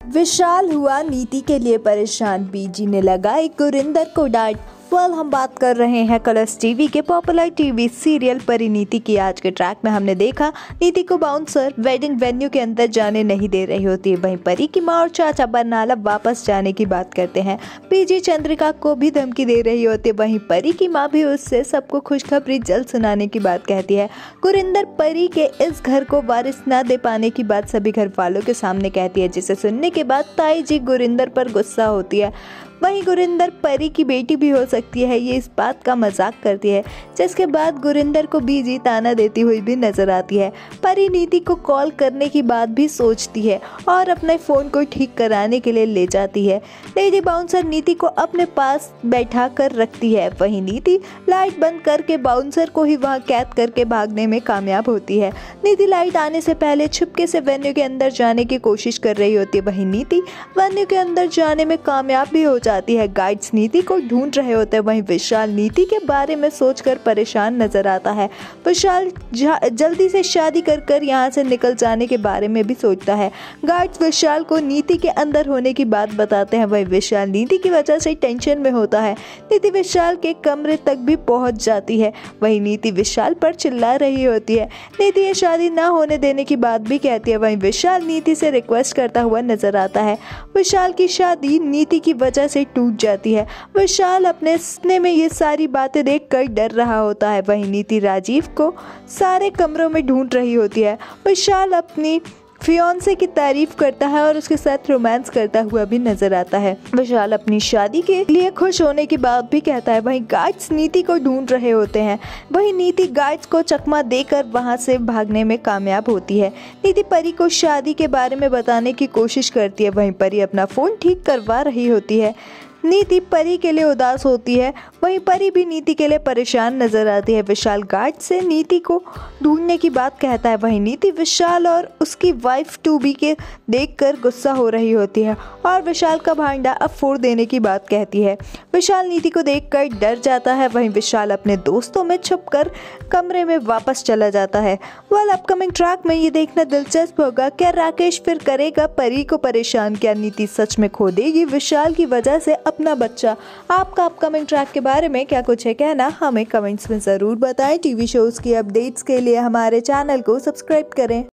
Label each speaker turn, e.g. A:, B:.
A: विशाल हुआ नीति के लिए परेशान, बीजी ने लगाई गुरिंदर को डांट। हम बात कर रहे हैं कलर्स टीवी के पॉपुलर टीवी सीरियल परिणीति की। आज के ट्रैक में हमने देखा नीति को बाउंसर वेडिंग वेन्यू के अंदर जाने नहीं दे रही होती है। वहीं परी की माँ और चाचा बरनाला वापस जाने की बात करते हैं। पीजी चंद्रिका को भी धमकी दे रही होती है। वहीं परी की माँ भी उससे सबको खुशखबरी जल्द सुनाने की बात कहती है। गुरिंदर परी के इस घर को वारिस न दे पाने की बात सभी घर वालों के सामने कहती है, जिसे सुनने के बाद ताई जी गुरिंदर पर गुस्सा होती है। वहीं गुरिंदर परी की बेटी भी हो सकती है, ये इस बात का मजाक करती है, जिसके बाद गुरिंदर को बीजी ताना देती हुई भी नजर आती है। परी नीति को कॉल करने की बात भी सोचती है और अपने फ़ोन को ठीक कराने के लिए ले जाती है। लेडी बाउंसर नीति को अपने पास बैठा कर रखती है। वहीं नीति लाइट बंद करके बाउंसर को ही वहां कैद करके भागने में कामयाब होती है। नीति लाइट आने से पहले छुपके से वेन्यू के अंदर जाने की कोशिश कर रही होती है। वहीं नीति वेन्यू के अंदर जाने में कामयाब भी हो जाती है। गाइड्स नीति को ढूंढ रहे होते हैं। वहीं विशाल नीति के बारे में सोचकर परेशान नजर आता है। विशाल जल्दी से शादी कर यहाँ से निकल जाने के बारे में भी सोचता है। गाइड्स विशाल को नीति के अंदर होने की बात बताते हैं। वहीं विशाल नीति की वजह से टेंशन में होता है। नीति विशाल के कमरे तक भी पहुंच जाती है। वहीं नीति विशाल पर चिल्ला रही होती है। नीति ये शादी ना होने देने की बात भी कहती है। वहीं विशाल नीति से रिक्वेस्ट करता हुआ नजर आता है। विशाल की शादी नीति की वजह से टूट जाती है। विशाल अपने सपने में ये सारी बातें देखकर डर रहा होता है। वहीं नीति राजीव को सारे कमरों में ढूंढ रही होती है। विशाल अपनी फियांसे की तारीफ करता है और उसके साथ रोमांस करता हुआ भी नजर आता है। विशाल अपनी शादी के लिए खुश होने की बात भी कहता है। वहीं गार्ड्स नीति को ढूंढ रहे होते हैं। वहीं नीति गार्ड्स को चकमा देकर वहां से भागने में कामयाब होती है। नीति परी को शादी के बारे में बताने की कोशिश करती है। वहीं परी अपना फोन ठीक करवा रही होती है। नीति परी के लिए उदास होती है। वहीं परी भी नीति के लिए परेशान नजर आती है। विशाल गार्ड से नीति को ढूंढने की बात कहता है। वहीं नीति विशाल और उसकी वाइफ टू बी के देखकर गुस्सा हो रही होती है और विशाल का भांडा अब फोड़ देने की बात कहती है। विशाल नीति को देखकर डर जाता है। वहीं विशाल अपने दोस्तों में छुपकर कमरे में वापस चला जाता है। अपकमिंग ट्रैक में ये देखना दिलचस्प होगा, क्या राकेश फिर करेगा परी को परेशान? क्या नीति सच में खो देगी विशाल की वजह से अपना बच्चा? आपका अपकमिंग ट्रैक के बारे में क्या कुछ है कहना, हमें कमेंट्स में ज़रूर बताएं। टीवी शोज़ की अपडेट्स के लिए हमारे चैनल को सब्सक्राइब करें।